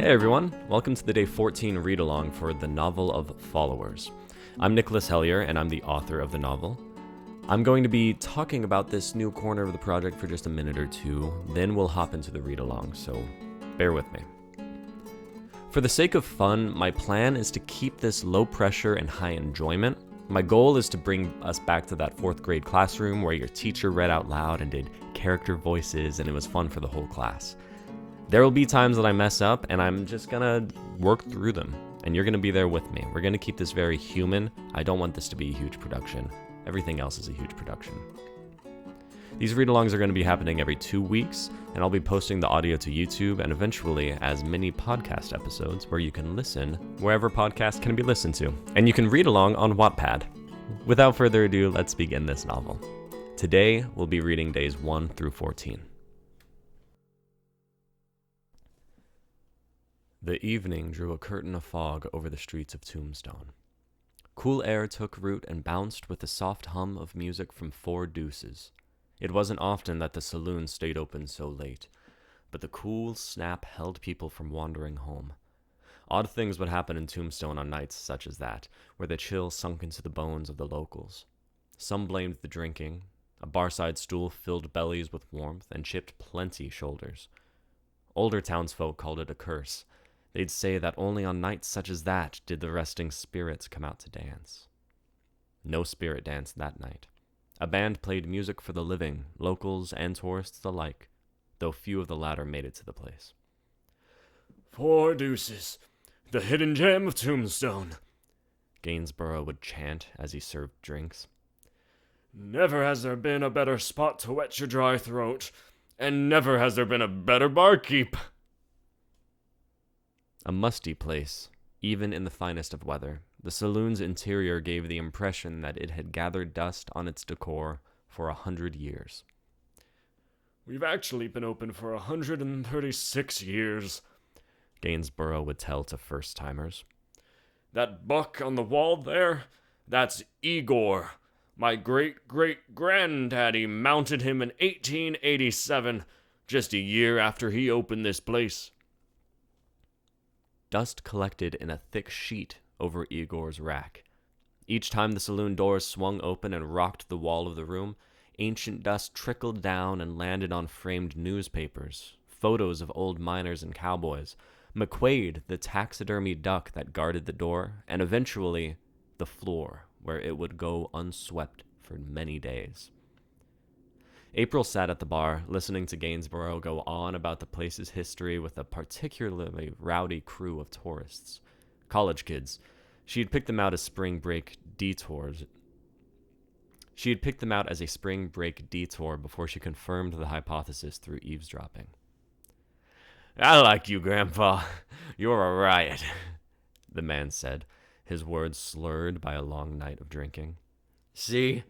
Hey everyone, welcome to the Day 14 read-along for The Novel of Followers. I'm Nicholas Hellyer, and I'm the author of the novel. I'm going to be talking about this new corner of the project for just a minute or two, then we'll hop into the read-along, so bear with me. For the sake of fun, my plan is to keep this low pressure and high enjoyment. My goal is to bring us back to that 4th grade classroom where your teacher read out loud and did character voices, and it was fun for the whole class. There will be times that I mess up, and I'm just gonna work through them, and you're gonna be there with me. We're gonna keep this very human. I don't want this to be a huge production. Everything else is a huge production. These read-alongs are gonna be happening every 2 weeks, and I'll be posting the audio to YouTube and eventually as mini podcast episodes where you can listen wherever podcasts can be listened to. And you can read along on Wattpad. Without further ado, let's begin this novel. Today, we'll be reading days 1 through 14. The evening drew a curtain of fog over the streets of Tombstone. Cool air took root and bounced with the soft hum of music from 4 deuces. It wasn't often that the saloon stayed open so late, but the cool snap held people from wandering home. Odd things would happen in Tombstone on nights such as that, where the chill sunk into the bones of the locals. Some blamed the drinking. A barside stool filled bellies with warmth and chipped plenty shoulders. Older townsfolk called it a curse. They'd say that only on nights such as that did the resting spirits come out to dance. No spirit danced that night. A band played music for the living, locals and tourists alike, though few of the latter made it to the place. 4 deuces, the hidden gem of Tombstone, Gainsborough would chant as he served drinks. Never has there been a better spot to wet your dry throat, and never has there been a better barkeep. A musty place, even in the finest of weather. The saloon's interior gave the impression that it had gathered dust on its decor for 100 years. We've actually been open for 136 years, Gainsborough would tell to first-timers. That buck on the wall there, that's Igor. My great-great-granddaddy mounted him in 1887, just a year after he opened this place. Dust collected in a thick sheet over Igor's rack. Each time the saloon doors swung open and rocked the wall of the room, ancient dust trickled down and landed on framed newspapers, photos of old miners and cowboys, McQuaid, the taxidermy duck that guarded the door, and eventually the floor, where it would go unswept for many days. April sat at the bar, listening to Gainsborough go on about the place's history with a particularly rowdy crew of tourists. College kids. She had picked them out as a spring break detour before she confirmed the hypothesis through eavesdropping. I like you, Grandpa. You're a riot, the man said, his words slurred by a long night of drinking. See,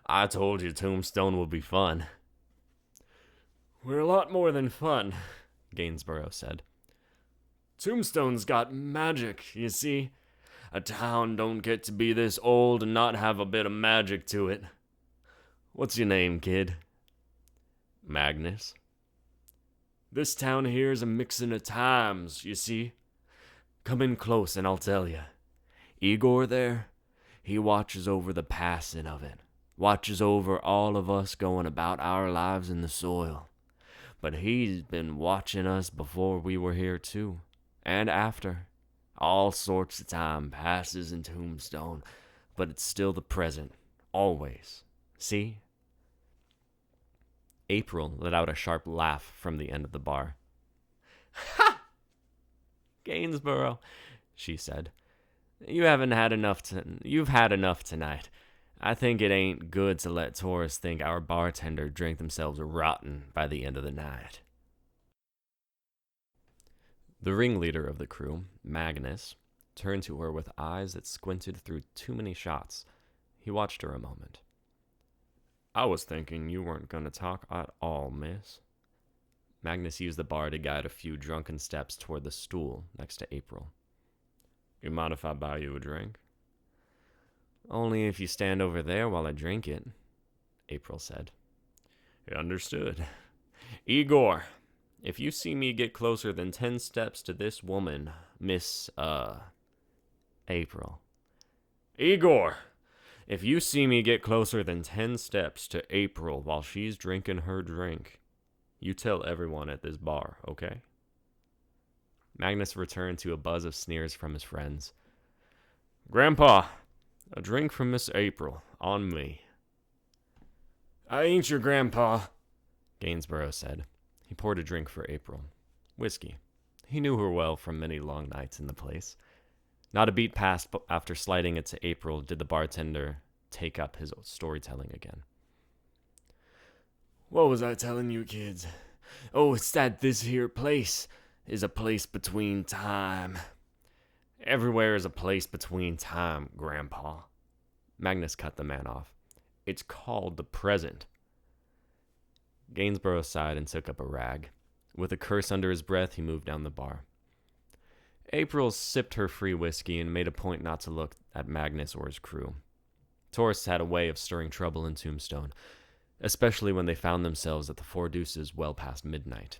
I told you Tombstone would be fun. We're a lot more than fun, Gainsborough said. Tombstone's got magic, you see. A town don't get to be this old and not have a bit of magic to it. What's your name, kid? Magnus. This town here's a mixin' of times, you see. Come in close and I'll tell you. Igor there, he watches over the passing of it. Watches over all of us going about our lives in the soil. But he's been watching us before we were here too, and after. All sorts of time passes in Tombstone, but it's still the present, always. See? April let out a sharp laugh from the end of the bar. Ha! Gainsborough, she said, you've had enough tonight. I think it ain't good to let tourists think our bartender drink themselves rotten by the end of the night. The ringleader of the crew, Magnus, turned to her with eyes that squinted through too many shots. He watched her a moment. I was thinking you weren't going to talk at all, miss. Magnus used the bar to guide a few drunken steps toward the stool next to April. You mind if I buy you a drink? Only if you stand over there while I drink it, April said. Understood. Igor, If you see me get closer than 10 steps to this woman, Miss, April. Igor! If you see me get closer than 10 steps to April while she's drinking her drink, you tell everyone at this bar, okay? Magnus returned to a buzz of sneers from his friends. Grandpa, a drink from Miss April, on me. I ain't your grandpa, Gainsborough said. He poured a drink for April. Whiskey. He knew her well from many long nights in the place. Not a beat passed after sliding it to April did the bartender take up his storytelling again. What was I telling you kids? Oh, it's that this here place is a place between time. Everywhere is a place between time, Grandpa. Magnus cut the man off. It's called the present. Gainsborough sighed and took up a rag. With a curse under his breath, he moved down the bar. April sipped her free whiskey and made a point not to look at Magnus or his crew. Tourists had a way of stirring trouble in Tombstone, especially when they found themselves at the Four Deuces well past midnight.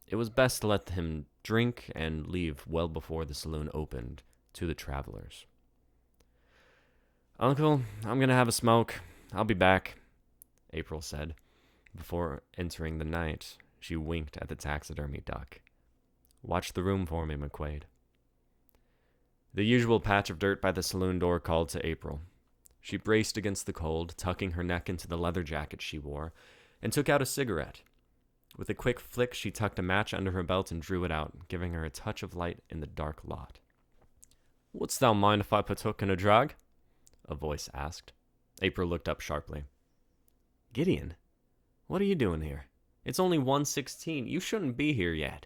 It was best to let him drink and leave well before the saloon opened to the travelers. "Uncle, I'm going to have a smoke. I'll be back," April said. Before entering the night, she winked at the taxidermy duck. "Watch the room for me, McQuaid." The usual patch of dirt by the saloon door called to April. She braced against the cold, tucking her neck into the leather jacket she wore, and took out a cigarette. With a quick flick, she tucked a match under her belt and drew it out, giving her a touch of light in the dark lot. "Wouldst thou mind if I partook in a drag?" a voice asked. April looked up sharply. "Gideon, what are you doing here? It's only 1:16. You shouldn't be here yet."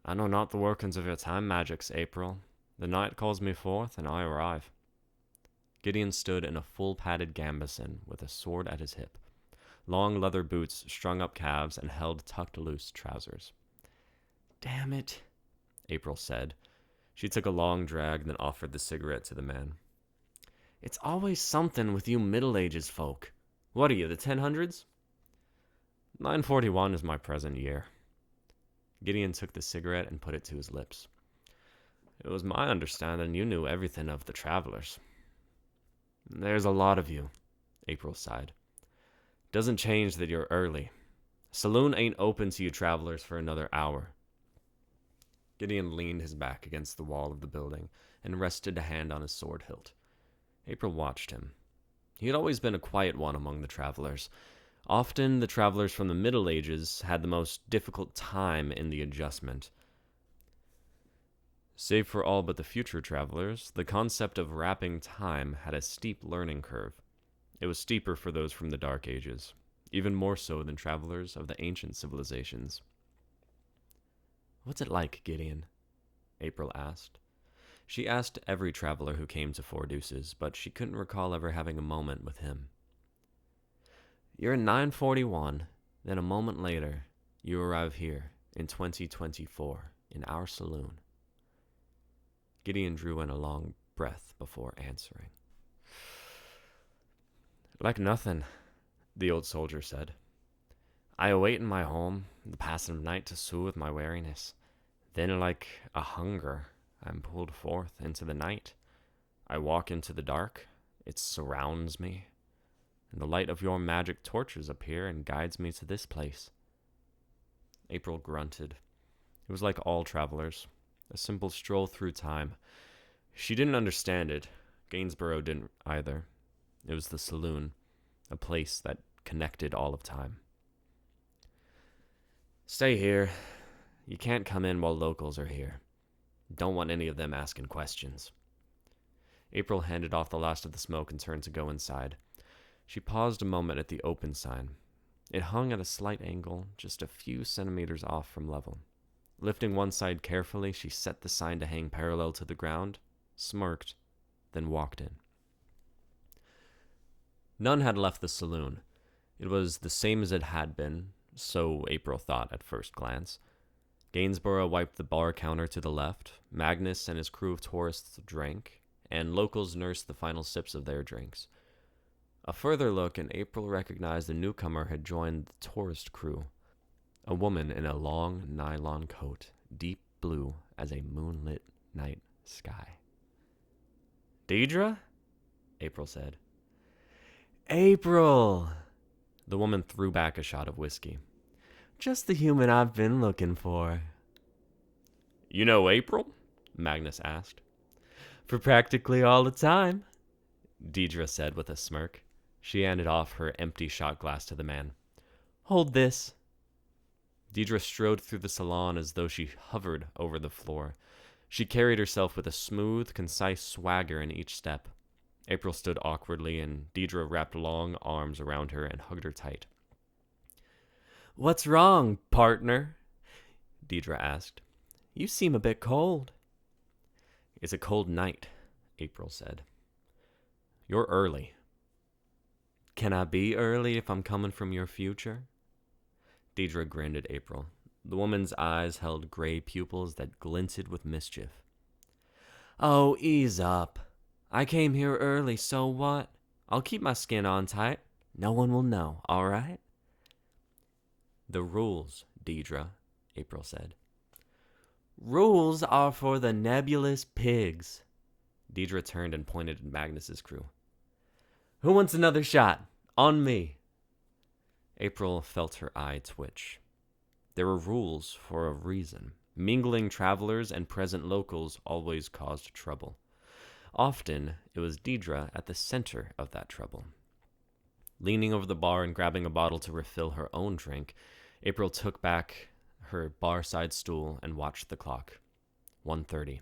"I know not the workings of your time magics, April. The night calls me forth, and I arrive." Gideon stood in a full padded gambeson with a sword at his hip, long leather boots strung up calves, and held tucked loose trousers. "Damn it," April said. She took a long drag, then offered the cigarette to the man. "It's always something with you Middle Ages folk. What are you, the 1000s? 941 is my present year." Gideon took the cigarette and put it to his lips. "It was my understanding you knew everything of the travelers." "There's a lot of you," April sighed. "Doesn't change that you're early. Saloon ain't open to you travelers for another hour." Gideon leaned his back against the wall of the building and rested a hand on his sword hilt. April watched him. He had always been a quiet one among the travelers. Often, the travelers from the Middle Ages had the most difficult time in the adjustment. Save for all but the future travelers, the concept of wrapping time had a steep learning curve. It was steeper for those from the Dark Ages, even more so than travelers of the ancient civilizations. "What's it like, Gideon?" April asked. She asked every traveler who came to Four Deuces, but she couldn't recall ever having a moment with him. "You're in 941, then a moment later, you arrive here in 2024 in our saloon." Gideon drew in a long breath before answering. "Like nothing," the old soldier said. "I await in my home the passing of night to soothe my weariness. Then, like a hunger, I am pulled forth into the night. I walk into the dark. It surrounds me. And the light of your magic torches appear and guides me to this place." April grunted. It was like all travelers, a simple stroll through time. She didn't understand it. Gainsborough didn't either. It was the saloon, a place that connected all of time. "Stay here. You can't come in while locals are here. Don't want any of them asking questions." April handed off the last of the smoke and turned to go inside. She paused a moment at the open sign. It hung at a slight angle, just a few centimeters off from level. Lifting one side carefully, she set the sign to hang parallel to the ground, smirked, then walked in. None had left the saloon. It was the same as it had been, so April thought at first glance. Gainsborough wiped the bar counter to the left, Magnus and his crew of tourists drank, and locals nursed the final sips of their drinks. A further look, and April recognized the newcomer had joined the tourist crew. A woman in a long nylon coat, deep blue as a moonlit night sky. Deidre? April said. April! The woman threw back a shot of whiskey. Just the human I've been looking for. You know April? Magnus asked. For practically all the time, Deidre said with a smirk. She handed off her empty shot glass to the man. Hold this. Deidre strode through the salon as though she hovered over the floor. She carried herself with a smooth, concise swagger in each step. April stood awkwardly, and Deidre wrapped long arms around her and hugged her tight. What's wrong, partner? Deidre asked. You seem a bit cold. It's a cold night, April said. You're early. Can I be early if I'm coming from your future? Deidre grinned at April. The woman's eyes held gray pupils that glinted with mischief. Oh, ease up. I came here early, so what? I'll keep my skin on tight. No one will know, all right? The rules, Deidre, April said. Rules are for the nebulous pigs. Deidre turned and pointed at Magnus's crew. Who wants another shot? On me. April felt her eye twitch. There were rules for a reason. Mingling travelers and present locals always caused trouble. Often, it was Deidre at the center of that trouble. Leaning over the bar and grabbing a bottle to refill her own drink, April took back her bar-side stool and watched the clock. 1:30.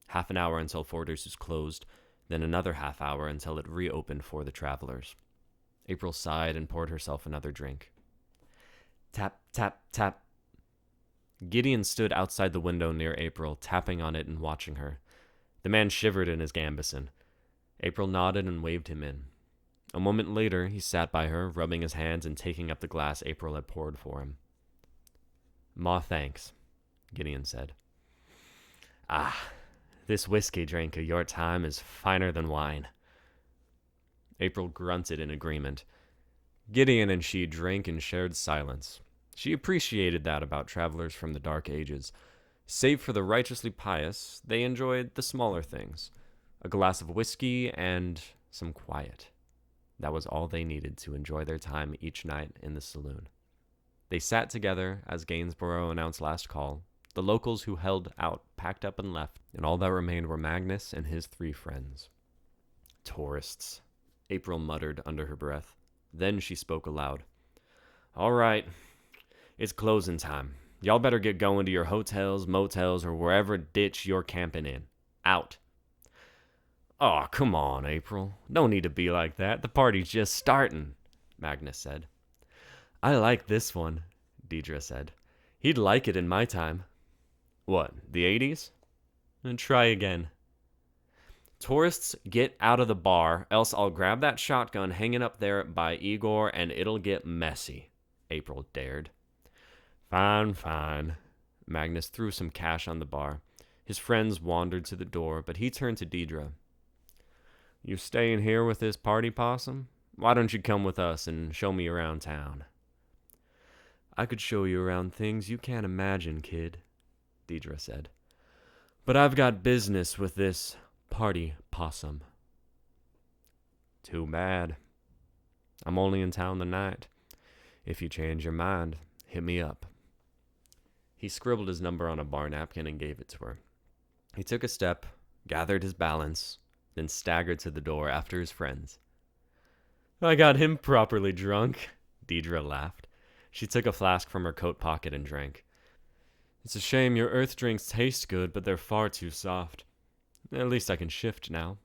Half an hour until Forders was closed, then another half hour until it reopened for the travelers. April sighed and poured herself another drink. Tap, tap, tap. Gideon stood outside the window near April, tapping on it and watching her. The man shivered in his gambeson. April nodded and waved him in. A moment later, he sat by her, rubbing his hands and taking up the glass April had poured for him. "Ma, thanks," Gideon said. "Ah, this whiskey drink of your time is finer than wine." April grunted in agreement. Gideon and she drank in shared silence. She appreciated that about travelers from the Dark Ages. Save for the righteously pious, they enjoyed the smaller things. A glass of whiskey and some quiet. That was all they needed to enjoy their time each night in the saloon. They sat together as Gainsborough announced last call. The locals who held out packed up and left, and all that remained were Magnus and his 3 friends. "Tourists," April muttered under her breath. Then she spoke aloud. "All right, it's closing time. Y'all better get going to your hotels, motels, or wherever ditch you're camping in. Out." "Aw, come on, April. No need to be like that. The party's just starting," Magnus said. "I like this one," Deidre said. "He'd like it in my time." "What, the 80s? And try again." "Tourists, get out of the bar, else I'll grab that shotgun hanging up there by Igor and it'll get messy," April dared. "Fine, fine." Magnus threw some cash on the bar. His friends wandered to the door, but he turned to Deidre. "You staying here with this party possum? Why don't you come with us and show me around town?" "I could show you around things you can't imagine, kid," Deidre said. "But I've got business with this party possum." "Too bad. I'm only in town tonight. If you change your mind, hit me up." He scribbled his number on a bar napkin and gave it to her. He took a step, gathered his balance, then staggered to the door after his friends. "I got him properly drunk," Deidre laughed. She took a flask from her coat pocket and drank. "It's a shame your earth drinks taste good, but they're far too soft. At least I can shift now."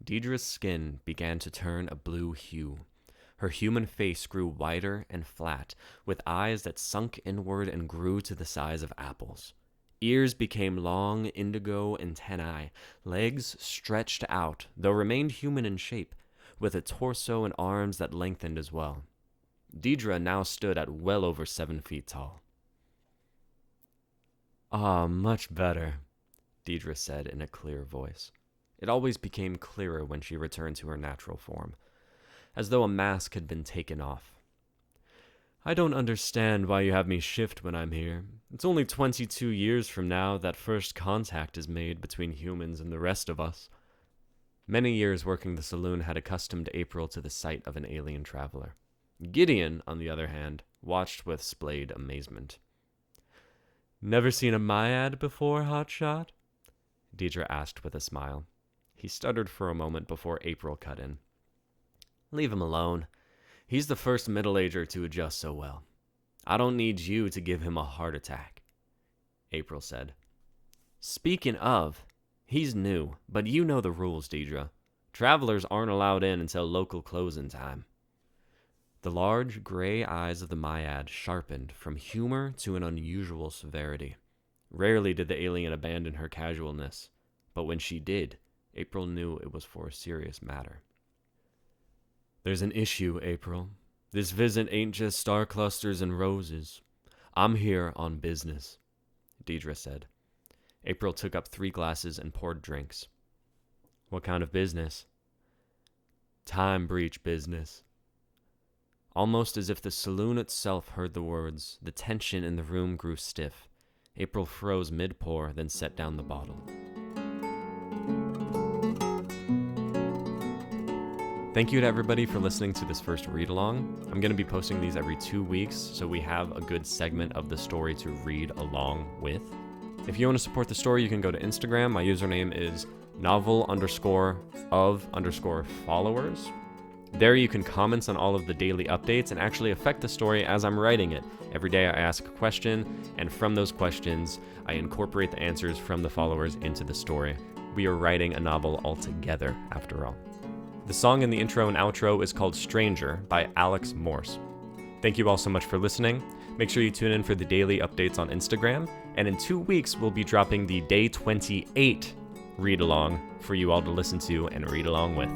Deidre's skin began to turn a blue hue. Her human face grew wider and flat, with eyes that sunk inward and grew to the size of apples. Ears became long indigo antennae. Legs stretched out, though remained human in shape, with a torso and arms that lengthened as well. Deidre now stood at well over 7 feet tall. "Ah, much better," Deidre said in a clear voice. It always became clearer when she returned to her natural form, as though a mask had been taken off. I don't understand why you have me shift when I'm here. It's only 22 years from now that first contact is made between humans and the rest of us. Many years working the saloon had accustomed April to the sight of an alien traveler. Gideon, on the other hand, watched with splayed amazement. Never seen a Myad before, Hotshot? Deidre asked with a smile. He stuttered for a moment before April cut in. Leave him alone. He's the first middle-ager to adjust so well. I don't need you to give him a heart attack, April said. Speaking of, he's new, but you know the rules, Deidre. Travelers aren't allowed in until local closing time. The large gray eyes of the Myad sharpened from humor to an unusual severity. Rarely did the alien abandon her casualness, but when she did, April knew it was for a serious matter. There's an issue, April. This visit ain't just star clusters and roses. I'm here on business, Deidre said. April took up 3 glasses and poured drinks. What kind of business? Time breach business. Almost as if the saloon itself heard the words, the tension in the room grew stiff. April froze mid-pour, then set down the bottle. Thank you to everybody for listening to this first read-along. I'm going to be posting these every 2 weeks, so we have a good segment of the story to read along with. If you want to support the story, you can go to Instagram. My username is novel_of_followers. There you can comment on all of the daily updates and actually affect the story as I'm writing it. Every day I ask a question, and from those questions, I incorporate the answers from the followers into the story. We are writing a novel all together, after all. The song in the intro and outro is called Stranger by Alex Morse. Thank you all so much for listening. Make sure you tune in for the daily updates on Instagram, and in 2 weeks we'll be dropping the Day 28 read-along for you all to listen to and read along with.